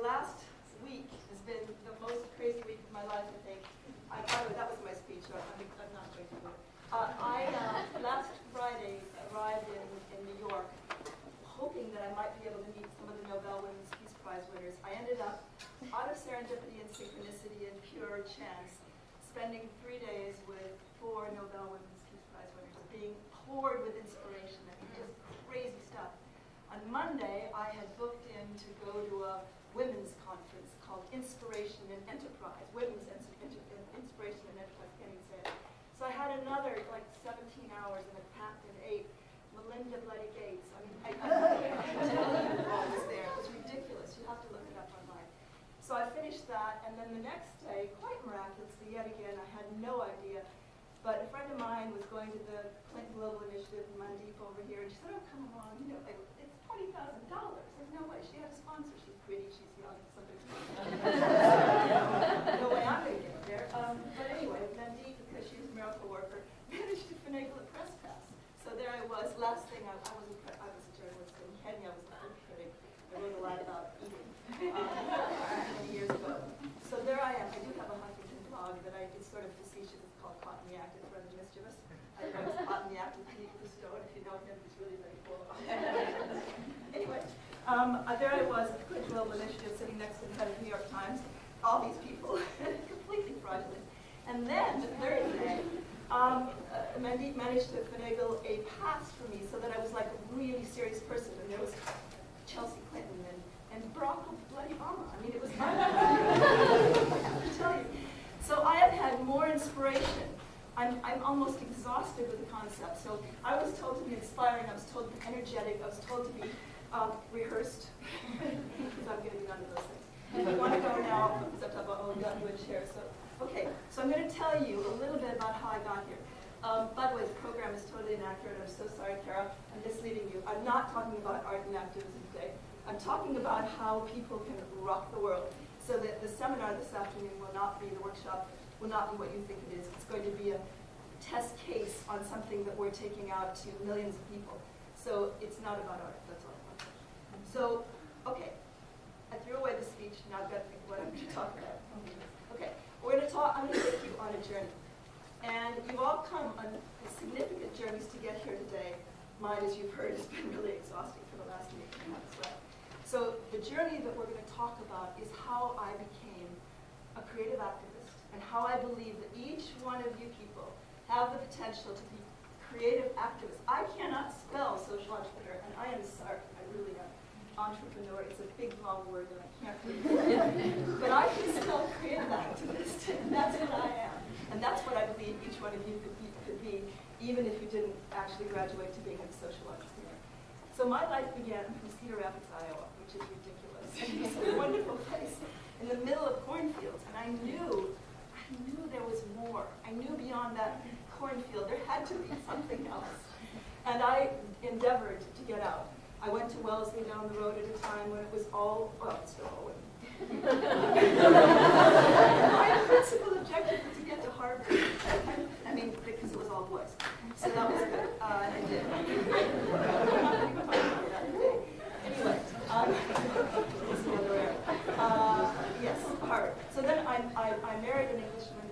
last week has been the most crazy week of my life, I think. By the way, that was my speech, so I'm not going to do it. Last Friday arrived in New York, hoping that I might be able to meet some of the Nobel Women's Peace Prize winners. I ended up, out of serendipity and synchronicity and pure chance, spending 3 days with 4 Nobel Women's Peace Prize winners, being poured with inspiration. I mean, just crazy stuff. On Monday, I had booked in to go to a women's conference called Inspiration and Enterprise, Women's Inspiration and Enterprise, can't even say it. So I had another, like, 17 hours and it packed in 8. Melinda Bloody Gates. I mean, I can't tell you all was there. It was ridiculous. You have to look it up online. So I finished that, and then the next day, quite miraculously, yet again, I had no idea, but a friend of mine was going to the Clinton Global Initiative in Mandeep over here, and she said, oh, come along, you know, it's $20,000. There's no way. She had a sponsor. She's pretty, she's young, somebody's no way I'm going to get there. But anyway, Mandeep, because she's a miracle worker, managed to finagle a press pass. So there I was. Last thing, I was a journalist in Kenya. I was a food critic. I wrote a lot about eating many years ago. So there I am. I do have a Huffington blog that it's sort of facetious. It's called Caught in the Act. It's rather mischievous. I was caught in the act with Pete Stone. If you know him, he's really very cool. Anyway, there I was at the Clinton Global Initiative, sitting next to the head of the New York Times. All these people, completely fraudulent. And then the third day, Mandeep managed to finagle a pass for me so that I was like a really serious person. And there was Chelsea Clinton and Barack Obama. I mean, it was unbelievable, I have to tell you. So I have had more inspiration. I'm almost exhausted with the concept. So I was told to be inspiring. I was told to be energetic. I was told to be rehearsed. Because I'm getting none of those things. If you want to go now, I'll talk about which chair. Okay, so I'm going to tell you a little bit about how I got here. By the way, the program is totally inaccurate. I'm so sorry, Kara. I'm misleading you. I'm not talking about art and activism today. I'm talking about how people can rock the world. So that the seminar this afternoon will not be, the workshop will not be what you think it is. It's going to be a test case on something that we're taking out to millions of people. So it's not about art. That's all I want to say. So, okay. I threw away the speech. Now I've got to think what I'm going to talk about. Okay. I'm going to take you on a journey. And you've all come on significant journeys to get here today. Mine, as you've heard, has been really exhausting for the last week and a half as well. So the journey that we're going to talk about is how I became a creative activist and how I believe that each one of you people have the potential to be creative activists. I cannot spell social entrepreneur, and I am sorry, I really am. Entrepreneur, it's a big, long word, and I can't read it. But I can spell creative activist, and that's what I am. And that's what I believe each one of you could be, even if you didn't actually graduate to being a social entrepreneur. So my life began from Cedar Rapids, Iowa, which is ridiculous. It's a wonderful place in the middle of cornfields, and I knew there was more. I knew beyond that cornfield there had to be something else. And I endeavored to get out. I went to Wellesley down the road at a time when it was all, well, it's still all women. My principal objective was to get to Harvard. I mean, because it was all boys. So that was good. I did. I'm not going to talk about that today. Anyway, it's another area. Yes, Harvard. So then I married an Englishman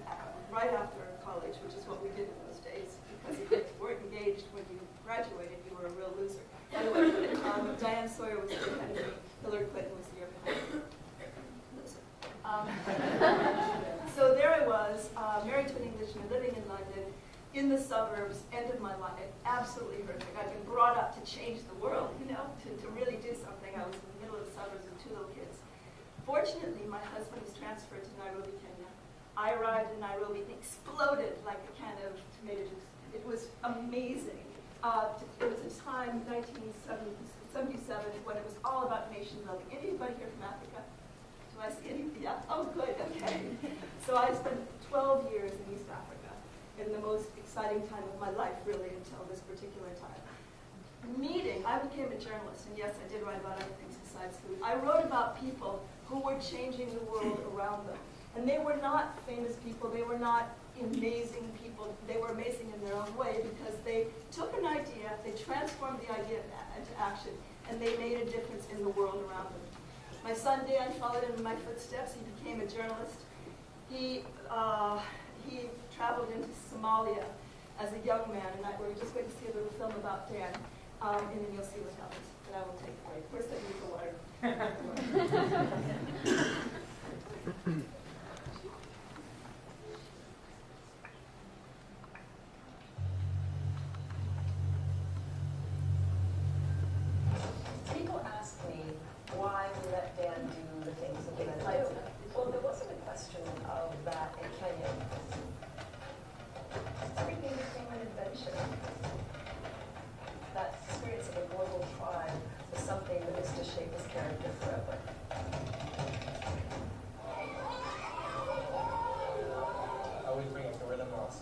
right after college, which is what we did in those days, because if you weren't engaged when you graduated, you were a real loser. Anyway, Diane Sawyer was the year ahead of me. Hillary Clinton was the year behind me. Loser. So there I was, married to an Englishman, living in London, in the suburbs, end of my life, absolutely horrific. I'd been brought up to change the world, you know, to really do something. I was in the middle of the suburbs with 2 little kids. Fortunately, my husband was transferred to Nairobi, Kenya. I arrived in Nairobi, exploded like a can of tomato juice. It was amazing. It was a time, 1977, when it was all about nation building. Anybody here from Africa? Do I see any? Yeah? Oh, good, okay. So I spent 12 years in East Africa, in the most exciting time of my life, really, until this particular time. I became a journalist, and yes, I did write about other things besides food. I wrote about people who were changing the world around them. And they were not famous people, they were not amazing people, they were amazing in their own way because they took an idea, they transformed the idea into action, and they made a difference in the world around them. My son Dan followed in my footsteps. He became a journalist. He traveled into Somalia as a young man, and we're just going to see a little film about Dan, and then you'll see what happens. But I will take a break. First, I need the water. People ask me why we let Dan do the things that we let him do. Well, there wasn't a question of that in Kenya. Everything became an adventure. That experience of a global tribe was something that was to shape his character forever. I always bring a gorilla mask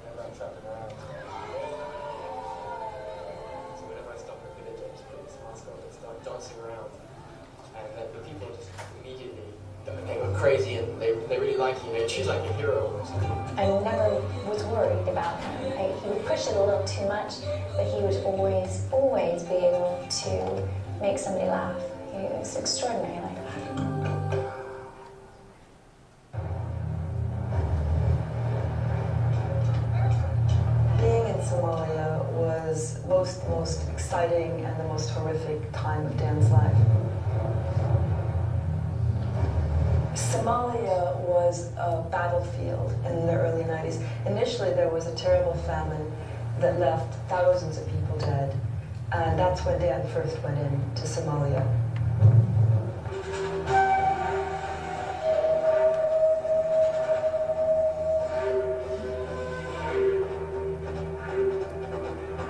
whenever I'm traveling around. So whenever I stop in a village, I just put this mask on and start dancing around. And the people just immediately, they go crazy and they really like you. They choose like a hero almost. I never was worried about him. He would push it a little too much, but he would always be able to make somebody laugh. He was extraordinary like that. Being in Somalia was both the most exciting and the most horrific time of Dan's life. Somalia was a battlefield in the early 90s. Initially, there was a terrible famine that left thousands of people dead. And that's when Dan first went into Somalia.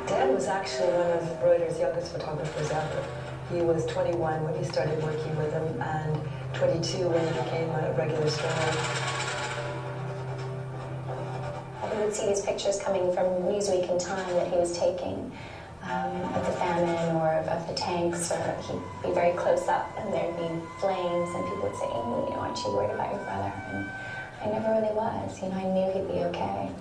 Dan was actually one of Reuters' youngest photographers ever. He was 21 when he started working with him, and 22 when he became a regular star. We would see these pictures coming from Newsweek in Time that he was taking of the famine or of the tanks, or he'd be very close up and there'd be flames and people would say, Amy, aren't you worried about your brother? And I never really was. I knew he'd be okay.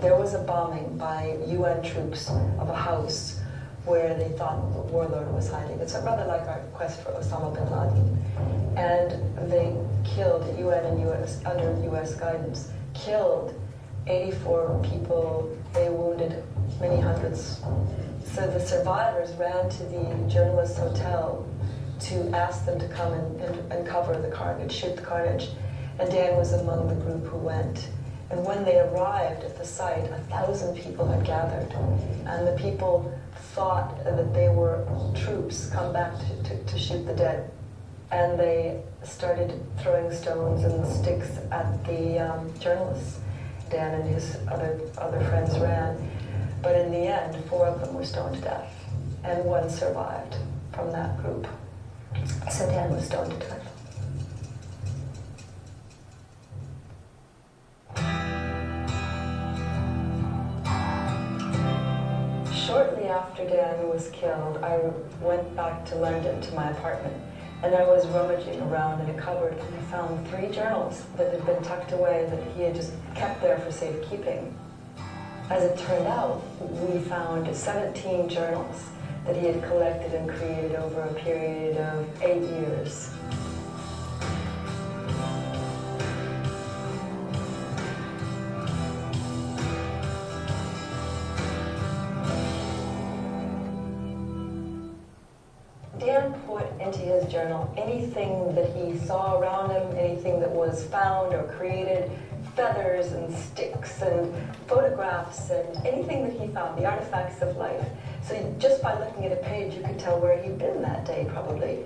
There was a bombing by UN troops of a house where they thought the warlord was hiding. It's rather like our quest for Osama bin Laden. And they killed, UN and US, under US guidance, killed 84 people. They wounded many hundreds. So the survivors ran to the journalists' hotel to ask them to come and cover the carnage, shoot the carnage. And Dan was among the group who went. And when they arrived at the site, 1,000 people had gathered. And the people thought that they were troops come back to shoot the dead. And they started throwing stones and sticks at the journalists. Dan and his other friends ran. But in the end, 4 of them were stoned to death. And 1 survived from that group. So Dan was stoned to death. Shortly after Dan was killed, I went back to London to my apartment, and I was rummaging around in a cupboard, and I found 3 journals that had been tucked away that he had just kept there for safekeeping. As it turned out, we found 17 journals that he had collected and created over a period of 8 years. Dan put into his journal anything that he saw around him, anything that was found or created, feathers and sticks and photographs and anything that he found, the artifacts of life. So just by looking at a page, you could tell where he'd been that day, probably.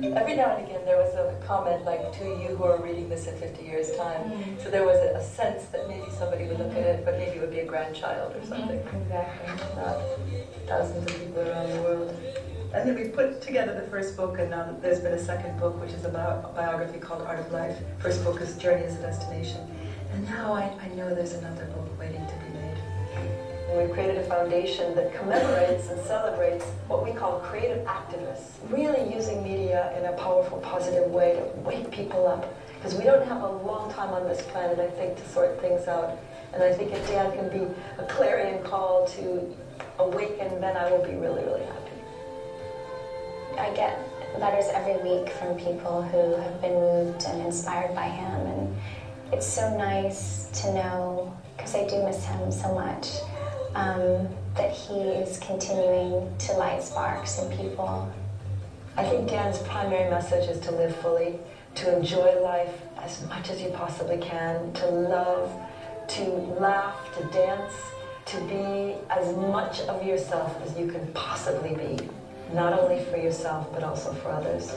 Every now and again, there was a comment like, to you who are reading this in 50 years' time. So there was a sense that maybe somebody would look at it, but maybe it would be a grandchild or something. Exactly. Not thousands of people around the world. And then we put together the first book, and now there's been a second book, which is a biography called Art of Life. First book is Journey as a Destination. And now I know there's another book waiting to be made. And we've created a foundation that commemorates and celebrates what we call creative activists, really using media in a powerful, positive way to wake people up. Because we don't have a long time on this planet, I think, to sort things out. And I think if Dan can be a clarion call to awaken, then I will be really, really happy. I get letters every week from people who have been moved and inspired by him, and it's so nice to know, because I do miss him so much, that he is continuing to light sparks in people. I think Dan's primary message is to live fully, to enjoy life as much as you possibly can, to love, to laugh, to dance, to be as much of yourself as you can possibly be. Not only for yourself, but also for others.